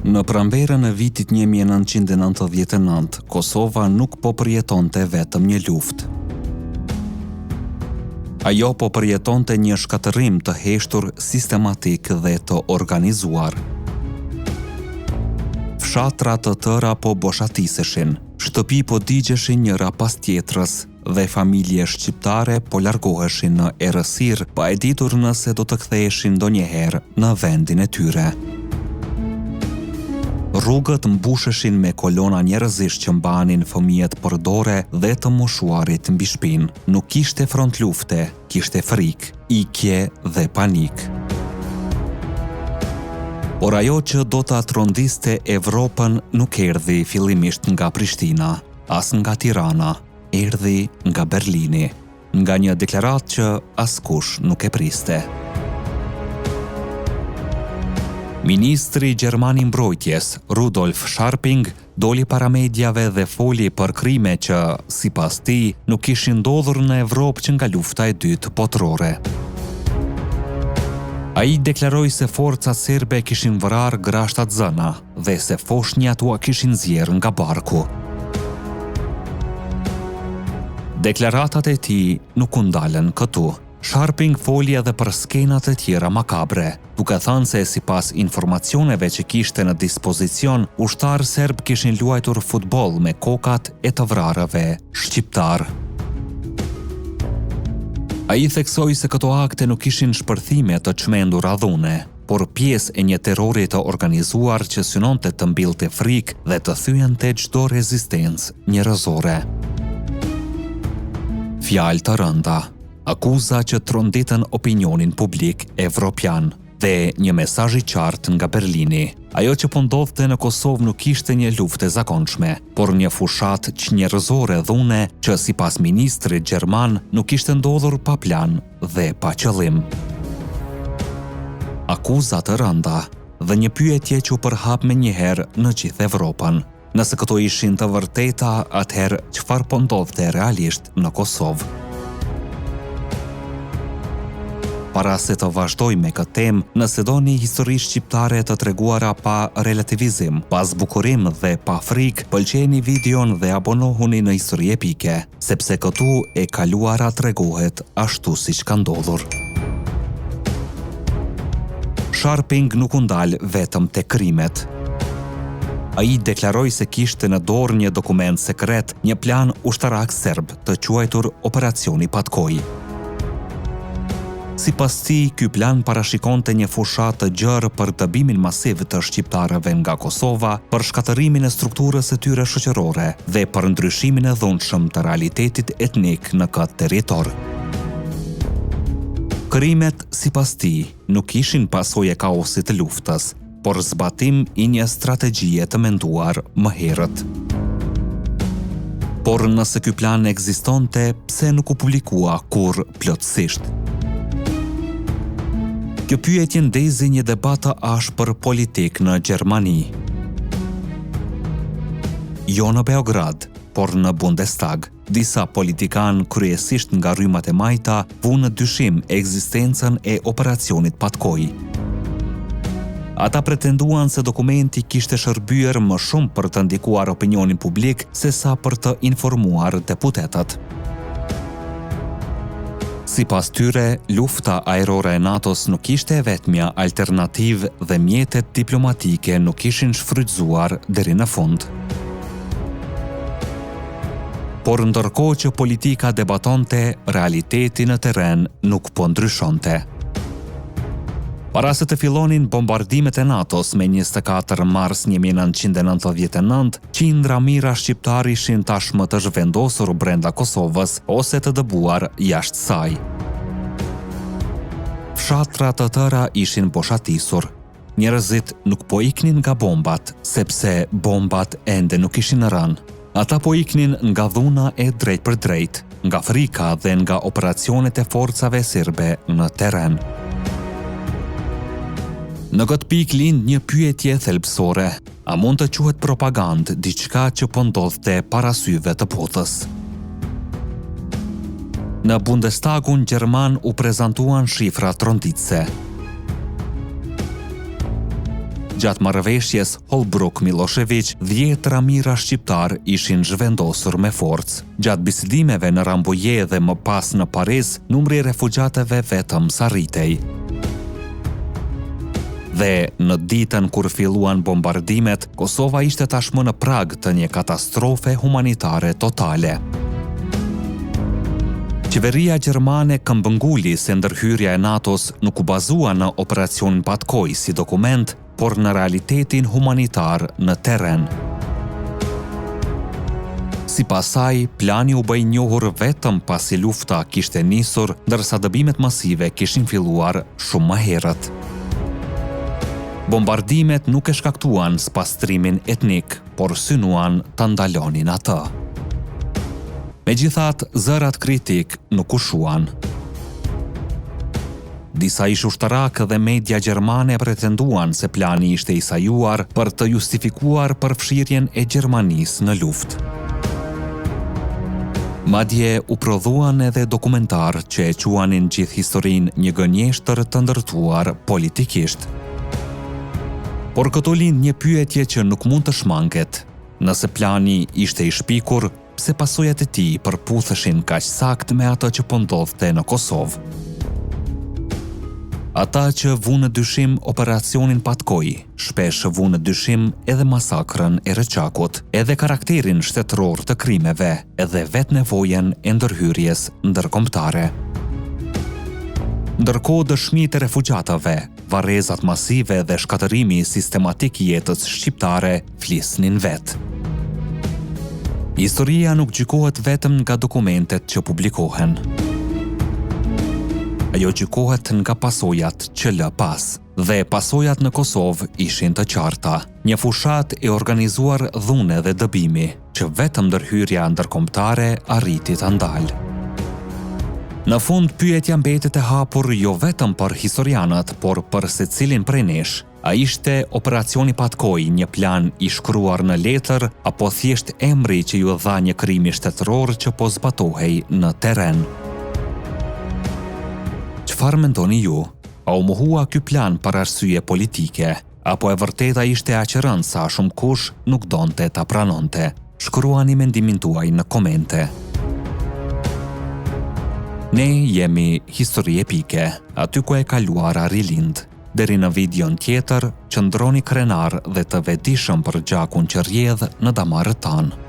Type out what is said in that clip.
Në pranverën e vitit 1999, Kosova nuk po përjetonte vetëm një luftë. Ajo po përjetonte një shkatërim të heshtur sistematik dhe të organizuar. Fshatra të tëra po boshatiseshin, shtëpi po digjeshin njëra pas tjetrës dhe familje shqiptare po largoheshin në errësirë pa e ditur nëse do të ktheheshin ndonjëherë në vendin e tyre. Rrugët mbusheshin me kolona njerëzish që mbanin fëmijët për dore dhe të moshuarit mbi shpinë. Nuk kishte front lufte, kishte frikë, ikje dhe panik. Por ajo që do ta trondiste Evropën nuk erdhi fillimisht nga Prishtina, as nga Tirana, erdhi nga Berlini, nga një deklaratë që askush nuk e priste. Ministri Gjerman i Mbrojtjes, Rudolf Scharping, doli para mediave dhe foli për krime që, sipas tij, nuk kishin ndodhur në Evropë që nga lufta e dytë botërore. Ai deklaroi se forcat serbe kishin vrarë grashtat zëna dhe se foshnjat ua kishin zjerë nga barku. Deklaratat e tij nuk u ndalën këtu. Scharping foli edhe për skenat e tjera makabre, duke thënë se sipas informacioneve që kishte në dispozicion, ushtarë serb kishin luajtur futboll me kokat e të vrarëve shqiptar. Ai theksoi se këto akte nuk ishin shpërthime të çmendura dhune, por pjesë e një terrori të organizuar që synonte të mbillte frikë dhe të thyente çdo rezistencë njerëzore. Fjalë të rënda, akuza që tronditën opinionin publik evropian dhe një mesazh i qartë nga Berlini. Ajo që po ndodhte në Kosovë nuk ishte një luftë e zakonshme, por një fushatë njerëzore dhune që sipas ministrit gjerman nuk ishte ndodhur pa plan dhe pa qëllim. Akuza të rënda dhe një pyetje që u përhap menjëherë në gjithë Evropën. Nëse këto ishin të vërteta, atëherë çfarë po ndodhte realisht në Kosovë? Para se të vazhdoj me këtë temë, nëse doni histori shqiptare të treguara pa relativizim, pa zbukurim dhe pa frikë, pëlqeni videon dhe abonohuni në Histori Epike, sepse këtu e kaluara tregohet ashtu siç ka ndodhur. Scharping nuk u ndal vetëm te krimet. Ai deklaroi se kishte në dorë një dokument sekret, një plan ushtarak serb të quajtur Operacioni Patkoj. Sipas tij, ky plan parashikonte një fushatë të gjerë për dëbimin masiv të shqiptarëve nga Kosova, për shkatërimin e strukturës së tyre shoqërore dhe për ndryshimin e dhunshëm të realitetit etnik në këtë territor. Krimet, sipas tij, nuk ishin pasojë e kaosit të luftës, por zbatim i një strategjie të menduar më herët. Por nëse ky plan ekzistonte, pse nuk u publikua kurrë plotësisht? Kjo pyetje ndezi një debatë ashpër politik në Gjermani. Jo në Beograd, por në Bundestag, disa politikanë kryesisht nga rrymat e majta vunë në dyshim ekzistencën e Operacionit Patkoj. Ata pretenduan se dokumenti kishte shërbyer më shumë për të ndikuar opinionin publik sesa për të informuar deputetët. Sipas tyre, lufta ajrore e NATO-s nuk ishte e vetmja alternativë dhe mjetet diplomatike nuk ishin shfrytzuar deri në fund. Por ndërkohë që politika debatonte, realiteti në terren nuk po ndryshonte. Para se të fillonin bombardimet e NATO-s me 24 mars 1999, qindra mijëra shqiptar ishin tashmë të zhvendosur brenda Kosovës ose të dëbuar jashtë saj. Fshatra të tëra ishin boshatisur. Njerëzit nuk po iknin nga bombat, sepse bombat ende nuk ishin rënë. Ata po iknin nga dhuna e drejt për drejt, nga frika dhe nga operacionet e forcave serbe në terren. Në këtë pikë lind një pyetje thelbësore. A mund të quhet propagandë diçka që po ndodhte para syve të botës? Në Bundestagun gjerman u prezantuan shifra tronditëse. Gjatë marrëveshjes Holbrooke-Milošević, 10 ramira shqiptar ishin zhvendosur me forcë. Gjatë bisedimeve në Rambouillet dhe më pas në Paris, numri i refugjateve vetëm sarritej. Dhe në ditën kur filluan bombardimet, Kosova ishte tashmë në prag të një katastrofe humanitare totale. Qeveria gjermane këmbënguli se ndërhyrja e NATO-s nuk u bazua në operacionin Patkoj si dokument, por në realitetin humanitar në terren. Sipas saj, plani u bë i njohur vetëm pasi lufta kishte nisur, ndërsa dëbimet masive kishin filluar shumë më herët. Bombardimet nuk e shkaktuan spastrimin etnik, por synuan të ndalonin atë. Megjithatë, zërat kritik nuk u shuan. Disa ish ushtarakë dhe media gjermane pretenduan se plani ishte i sajuar për të justifikuar përfshirjen e Gjermanisë në luftë. Madje u prodhuan edhe dokumentar që e quanin gjithë historinë një gënjeshtër të ndërtuar politikisht. Por këto lind një pyetje që nuk mund të shmanget. Nëse plani ishte i shpikur, pse pasojat e tij përputheshin kaq saktë me ato që po ndodhte në Kosovë? Ata që vunë në dyshim operacionin Patkoj, shpesh vunë në dyshim edhe masakrën e Rëqakut, edhe karakterin shtetëror të krimeve, edhe vetë nevojen e ndërhyrjes ndërkombëtare. Ndërkohë dëshmitë e refugjatave, varrezat masive dhe shkatërimi sistematik i jetës shqiptare flisnin vetë. Historia nuk gjykohet vetëm nga dokumentet që publikohen. Ajo gjykohet nga pasojat që lë pas, dhe pasojat në Kosovë ishin të qarta. Një fushat e organizuar dhune dhe dëbimi, që vetëm ndërhyrja ndërkombëtare arriti ta ndalë. Në fund, pyetja mbetet e hapur jo vetëm për historianët, por për secilin prej nesh. A ishte operacioni Patkoj një plan i shkruar në letër, apo thjesht emri që ju dha një krimi shtetëror që po zbatohej në terren? Çfarë mendoni ju? A u mohua ky plan për arsye politike, apo e vërteta ishte aq e rëndë sa shumë kush nuk donte ta pranonte? Shkruani mendimin tuaj në komente. Ne jemi Histori Epike, aty ku e kaluara rilind. Deri në videon tjetër, qëndroni krenar dhe të vetëdijshëm për gjakun që rrjedh në damarët tanë.